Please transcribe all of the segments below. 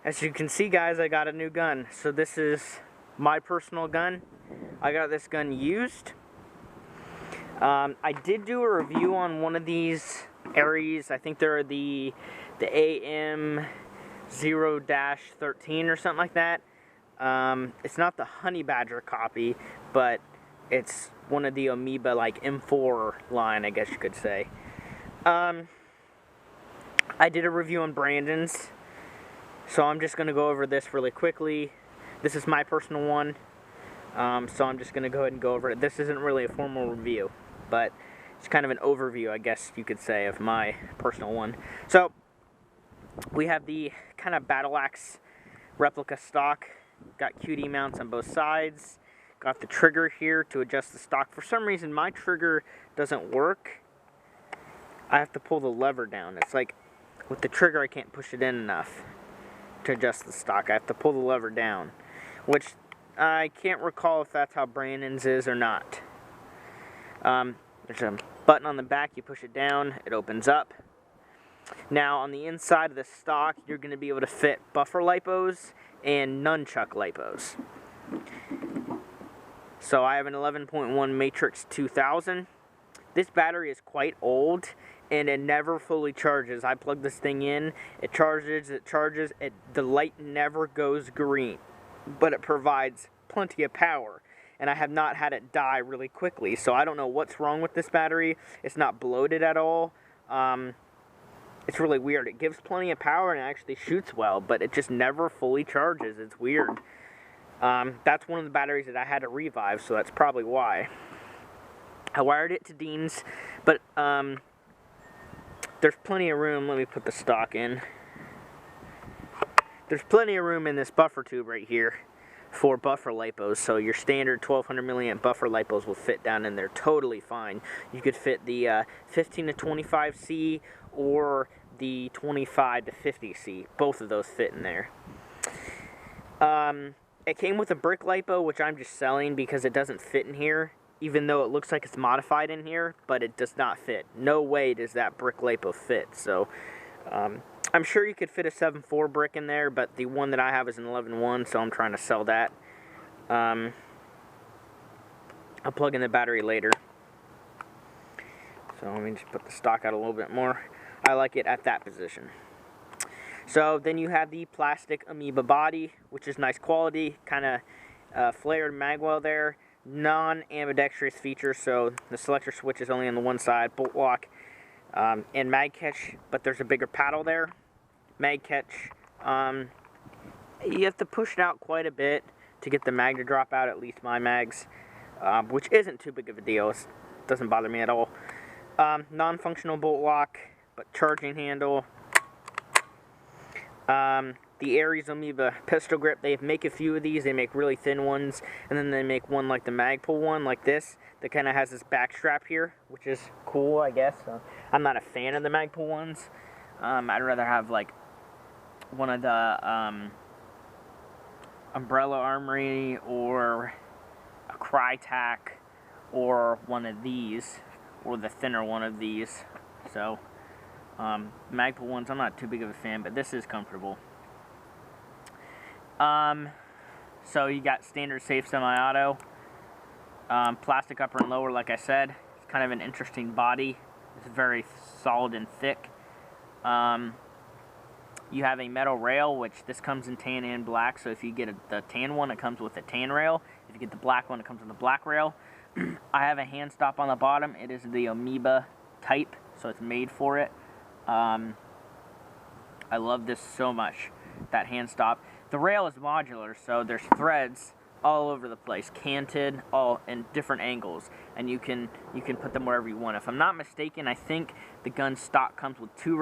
As you can see, guys, I got a new gun. So this is my personal gun. I got this gun used. I did do a review on one of these ARES. I think they're the AM-009 or something like that. It's not the Honey Badger copy, but it's one of the Amoeba, like M4 line, I guess you could say. I did a review on Brandon's, so I'm just going to go over this really quickly. This is my personal one, so I'm just going to go ahead and go over it. This isn't really a formal review, but it's kind of an overview, I guess you could say, of my personal one. So we have the kind of battle axe replica stock. Got QD mounts on both sides. Got the trigger here to adjust the stock. For some reason, my trigger doesn't work. I have to pull the lever down. It's like with the trigger, I can't push it in enough to adjust the stock. I have to pull the lever down, which I can't recall if that's how Brandon's is or not. There's a button on the back. You push it down, it opens up. Now, on the inside of the stock, you're going to be able to fit buffer lipos and nunchuck lipos. So I have an 11.1 Matrix 2000. This battery is quite old, and it never fully charges. I plug this thing in, it charges, the light never goes green, but it provides plenty of power. And I have not had it die really quickly, so I don't know what's wrong with this battery. It's not bloated at all. It's really weird. It gives plenty of power and it actually shoots well, but it just never fully charges. It's weird. That's one of the batteries that I had to revive, so that's probably why. I wired it to Dean's, but there's plenty of room. Let me put the stock in. There's plenty of room in this buffer tube right here for buffer lipos, so your standard 1200 milliamp buffer lipos will fit down in there totally fine. You could fit the 15 to 25C or the 25 to 50C. Both of those fit in there. It came with a brick lipo, which I'm just selling because it doesn't fit in here, even though it looks like it's modified in here, but it does not fit. No way does that brick lipo fit. So I'm sure you could fit a 7.4 brick in there, but the one that I have is an 11.1, so I'm trying to sell that. I'll plug in the battery later. So let me just put the stock out a little bit more. I like it at that position. So then you have the plastic Amoeba body, which is nice quality, kind of flared magwell there. Non-ambidextrous feature, so the selector switch is only on the one side, bolt lock, and mag catch, but there's a bigger paddle there. Mag catch, you have to push it out quite a bit to get the mag to drop out, at least my mags, which isn't too big of a deal. It doesn't bother me at all. Non-functional bolt lock, but charging handle. The ARES Amoeba pistol grip, they make a few of these. They make really thin ones, and then they make one like the Magpul one, like this, that kind of has this back strap here, which is cool, I guess. I'm not a fan of the Magpul ones. I'd rather have like one of the Umbrella Armory or a Crytac or one of these, or the thinner one of these. So Magpul ones, I'm not too big of a fan, but this is comfortable. So you got standard safe semi-auto, plastic upper and lower, like I said. It's kind of an interesting body. It's very solid and thick. You have a metal rail, which this comes in tan and black, so if you get the tan one, it comes with a tan rail. If you get the black one, it comes with a black rail. I have a hand stop on the bottom. It is the Amoeba type, so it's made for it. I love this so much, that hand stop. The rail is modular, so there's threads all over the place, canted, all in different angles, and you can put them wherever you want. If I'm not mistaken, I think the gun stock comes with two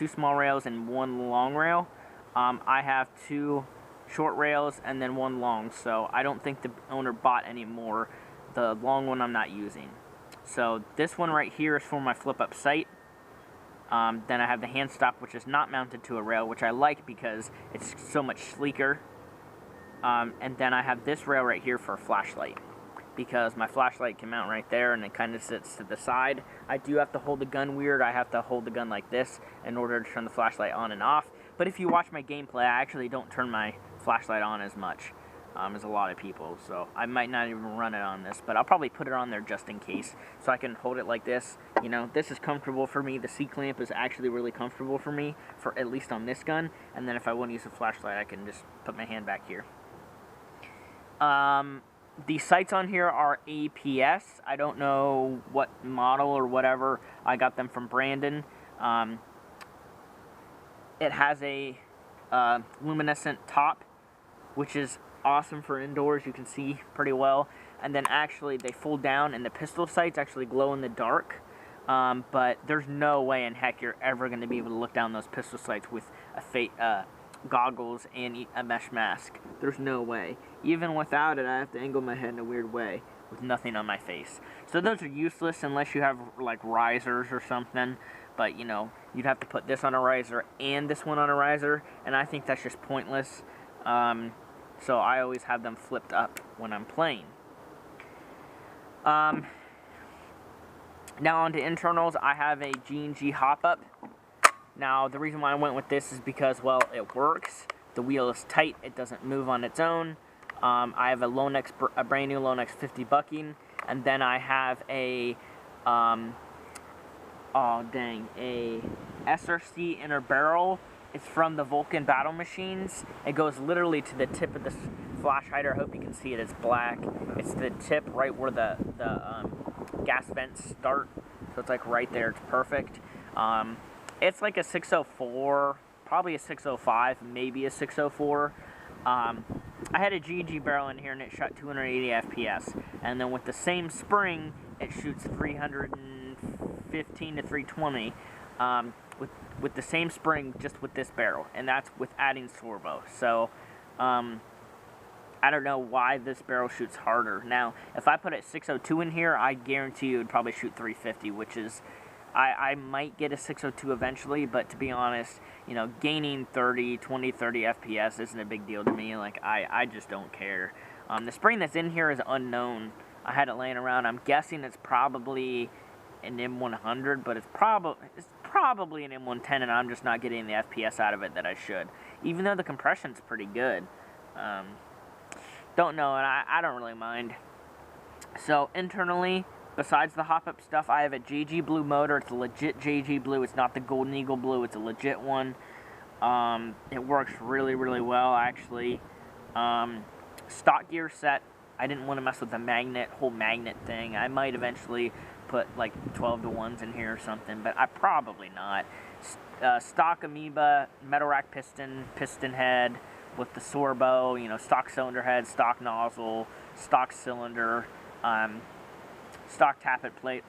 small rails and one long rail. I have 2 short rails and then 1 long, so I don't think the owner bought any more. The long one I'm not using. So this one right here is for my flip-up sight. Then I have the hand stop, which is not mounted to a rail, which I like because it's so much sleeker. And then I have this rail right here for a flashlight, because my flashlight can mount right there and it kind of sits to the side. I do have to hold the gun weird. I have to hold the gun like this in order to turn the flashlight on and off, But if you watch my gameplay, I actually don't turn my flashlight on as much as a lot of people. So I might not even run it on this, but I'll probably put it on there just in case. So I can hold it like this. You know, this is comfortable for me. The C-clamp is actually really comfortable for me, for at least on this gun. And then if I want to use a flashlight, I can just put my hand back here. The sights on here are APS. I don't know what model or whatever. I got them from Brandon. It has a luminescent top, which is awesome for indoors. You can see pretty well. And then actually they fold down and the pistol sights actually glow in the dark. But there's no way in heck you're ever going to be able to look down those pistol sights with a goggles and a mesh mask. There's no way. Even without it, I have to angle my head in a weird way with nothing on my face. So those are useless unless you have like risers or something. But you know, you'd have to put this on a riser and this one on a riser, and I think that's just pointless. So I always have them flipped up when I'm playing. Now on to internals, I have a G&G hop-up. Now, the reason why I went with this is because, well, it works. The wheel is tight. It doesn't move on its own. I have a brand new Lonex 50 bucking. And then I have a, a SRC inner barrel. It's from the Vulcan Battle Machines. It goes literally to the tip of the flash hider. I hope you can see it. It's black. It's the tip right where the gas vents start. So it's like right there. It's perfect. It's like a 604, probably a 605, maybe a 604. I had a G&G barrel in here and it shot 280 FPS. And then with the same spring, it shoots 315 to 320 with the same spring, just with this barrel. And that's with adding Sorbo. So, I don't know why this barrel shoots harder. Now, if I put a 602 in here, I guarantee you it would probably shoot 350, which is... I might get a 602 eventually, but to be honest, you know, gaining 30 FPS isn't a big deal to me. Like, I just don't care. The spring that's in here is unknown. I had it laying around. I'm guessing it's probably an M100, but it's probably an M110, and I'm just not getting the FPS out of it that I should. Even though the compression's pretty good. Don't know, and I don't really mind. So, internally... Besides the hop-up stuff, I have a JG Blue motor. It's a legit JG Blue. It's not the Golden Eagle Blue. It's a legit one. It works really, really well, actually. Stock gear set. I didn't want to mess with the whole magnet thing. I might eventually put like 12 to 1s in here or something, but I probably not. Stock Amoeba, metal rack piston head with the Sorbo, you know, stock cylinder head, stock nozzle, stock cylinder, stock tappet plate.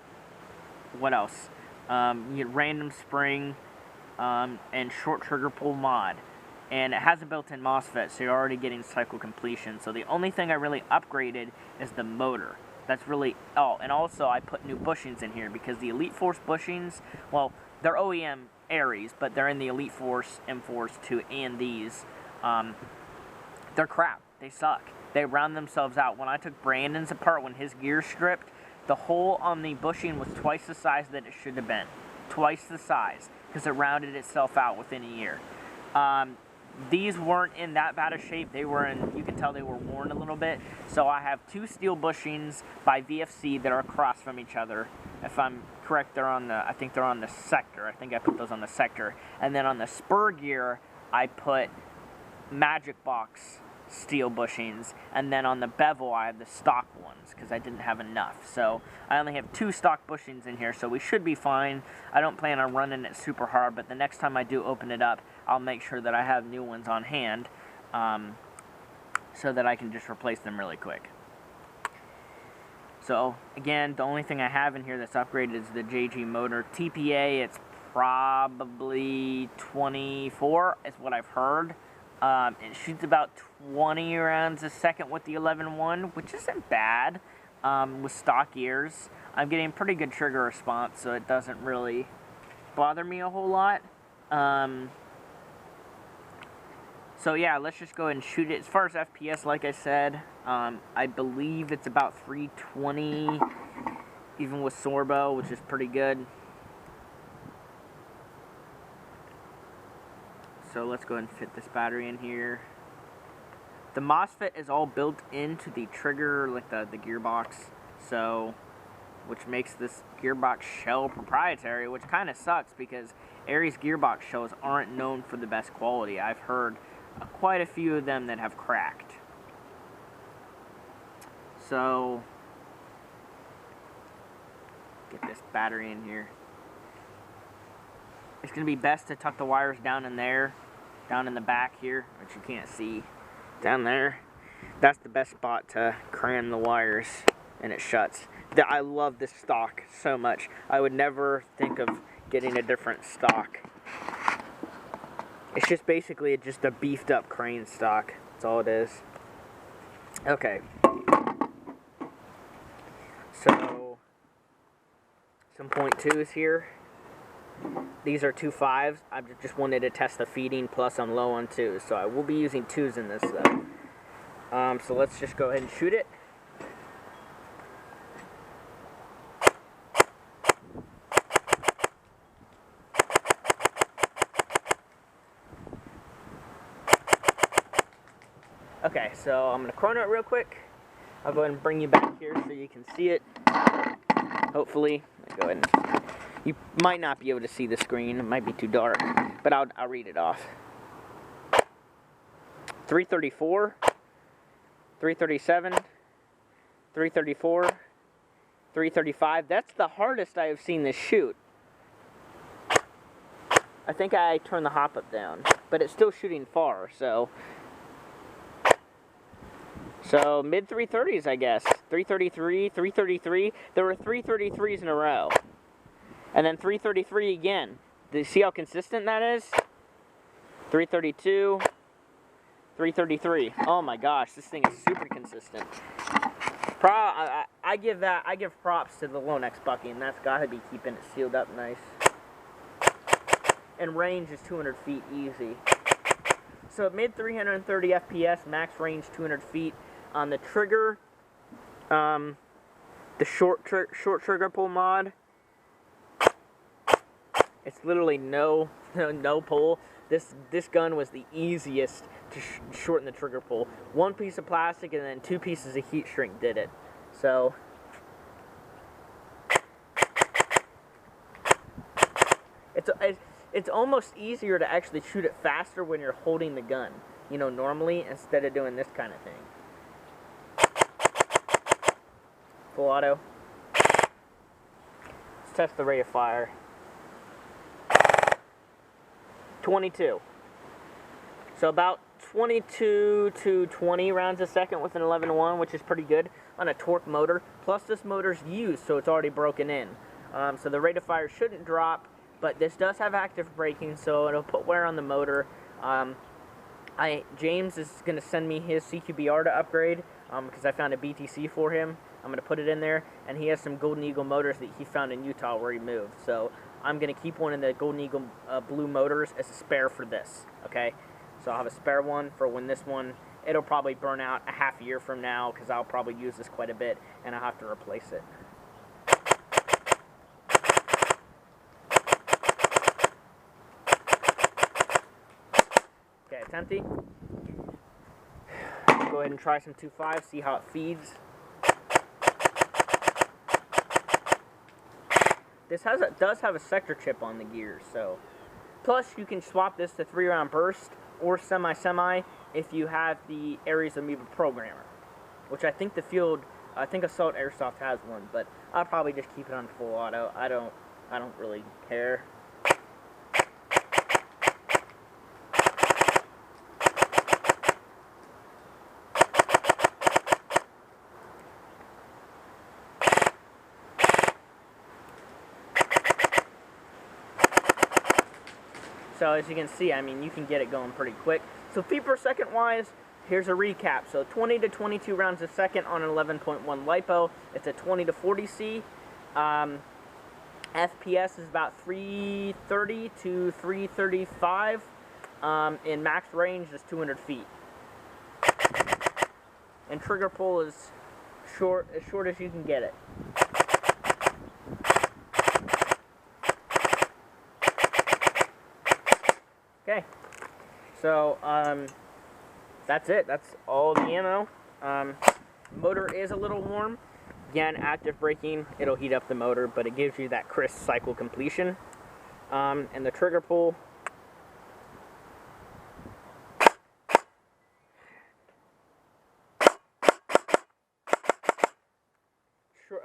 What else? You get random spring and short trigger pull mod. And it has a built-in MOSFET, so you're already getting cycle completion. So the only thing I really upgraded is the motor. That's really... Oh, and also I put new bushings in here because the Elite Force bushings, well, they're OEM ARES, but they're in the Elite Force, M-Force 2, and these. They're crap. They suck. They round themselves out. When I took Brandon's apart, when his gear stripped, the hole on the bushing was twice the size that it should have been. Twice the size, because it rounded itself out within a year. These weren't in that bad of shape. They were in, you can tell they were worn a little bit. So I have two steel bushings by VFC that are across from each other. If I'm correct, they're on the, I think they're on the sector. I think I put those on the sector. And then on the spur gear, I put Magic Box steel bushings, and then on the bevel I have the stock ones because I didn't have enough. So I only have two stock bushings in here, so we should be fine. I don't plan on running it super hard, but the next time I do open it up, I'll make sure that I have new ones on hand so that I can just replace them really quick. So again, the only thing I have in here that's upgraded is the JG motor. TPA, it's probably 24 is what I've heard. It shoots about 20 rounds a second with the 11.1, which isn't bad with stock ears. I'm getting pretty good trigger response, so it doesn't really bother me a whole lot. So yeah, let's just go ahead and shoot it. As far as FPS, like I said, I believe it's about 320, even with Sorbo, which is pretty good. so let's go ahead and fit this battery in here. The MOSFET is all built into the trigger, like the gearbox, so, which makes this gearbox shell proprietary, which kind of sucks because ARES gearbox shells aren't known for the best quality. I've heard quite a few of them that have cracked. So, get this battery in here. It's going to be best to tuck the wires down in there, down in the back here, which you can't see. Down there. That's the best spot to cram the wires, and it shuts. I love this stock so much. I would never think of getting a different stock. It's just basically just a beefed up crane stock. That's all it is. Okay. So, some .2s here. These are 2 5s. I just wanted to test the feeding, plus I'm low on 2s. So I will be using 2s in this though. So let's just go ahead and shoot it. Okay, so I'm going to chrono it real quick. I'll go ahead and bring you back here so you can see it. Hopefully. Go ahead and, you might not be able to see the screen. It might be too dark, but I'll read it off. 334, 337, 334, 335. That's the hardest I have seen this shoot. I think I turned the hop up down, but it's still shooting far, so mid 330s, I guess. 333, 333. There were 333s in a row. And then 333 again. Do you see how consistent that is? 332, 333. Oh my gosh, this thing is super consistent. I give props to the Lonex bucking. That's got to be keeping it sealed up nice. And range is 200 feet easy. So mid 330 FPS, max range 200 feet. On the trigger, the short trigger pull mod, it's literally no pull. This gun was the easiest to shorten the trigger pull. One piece of plastic and then 2 pieces of heat shrink did it. So it's almost easier to actually shoot it faster when you're holding the gun, you know, normally, instead of doing this kind of thing. Full auto. Let's test the rate of fire. 22. So about 22 to 20 rounds a second with an 11-1, which is pretty good on a torque motor. Plus this motor's used, so it's already broken in. So the rate of fire shouldn't drop, but this does have active braking, so it'll put wear on the motor. James is going to send me his CQBR to upgrade because I found a BTC for him. I'm going to put it in there, and he has some Golden Eagle motors that he found in Utah where he moved. So I'm going to keep one of the Golden Eagle blue motors as a spare for this, okay? So I'll have a spare one for when this one, it'll probably burn out a half year from now because I'll probably use this quite a bit, and I'll have to replace it. Okay, it's empty. Go ahead and try some 2.5, see how it feeds. This does have a sector chip on the gears, so. Plus, you can swap this to 3-round burst or semi-semi if you have the ARES Amoeba programmer, which I think Assault Airsoft has one, but I'll probably just keep it on full auto. I don't really care. So as you can see, I mean, you can get it going pretty quick. So feet per second wise, here's a recap. So 20 to 22 rounds a second on an 11.1 LiPo. It's a 20 to 40C. FPS is about 330 to 335. And max range is 200 feet. And trigger pull is as short as you can get it. Okay, So, that's it. That's all the ammo. Motor is a little warm. Again, active braking, it'll heat up the motor, but it gives you that crisp cycle completion. And the trigger pull,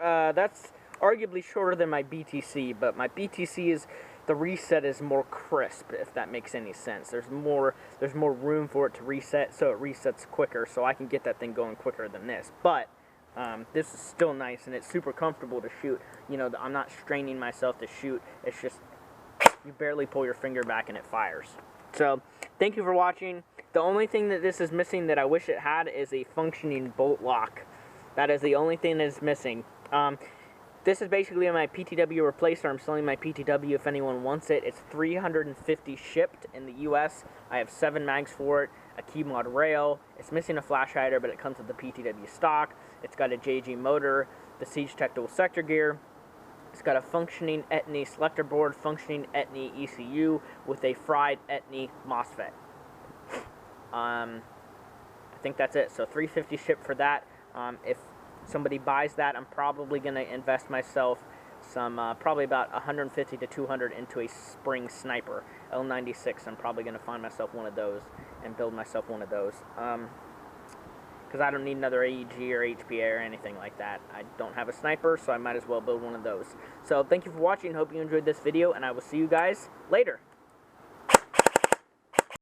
that's arguably shorter than my BTC, but my BTC is, the reset is more crisp, if that makes any sense. There's more room for it to reset, so it resets quicker, so I can get that thing going quicker than this. But this is still nice, and it's super comfortable to shoot. You know, I'm not straining myself to shoot. It's just, you barely pull your finger back and it fires. So, thank you for watching. The only thing that this is missing that I wish it had is a functioning bolt lock. That is the only thing that is missing. This is basically my PTW replacer. I'm selling my PTW if anyone wants it. It's $350 shipped in the US. I have 7 mags for it, a key mod rail. It's missing a flash hider, but it comes with the PTW stock. It's got a JG motor, the Siege Tech dual sector gear. It's got a functioning Etny selector board, functioning Etny ECU with a fried Etny MOSFET. I think that's it. So $350 shipped for that. If somebody buys that, I'm probably going to invest myself some, probably about $150 to $200 into a spring sniper. L96, I'm probably going to find myself one of those and build myself one of those. Because I don't need another AEG or HPA or anything like that. I don't have a sniper, so I might as well build one of those. So thank you for watching. Hope you enjoyed this video, and I will see you guys later.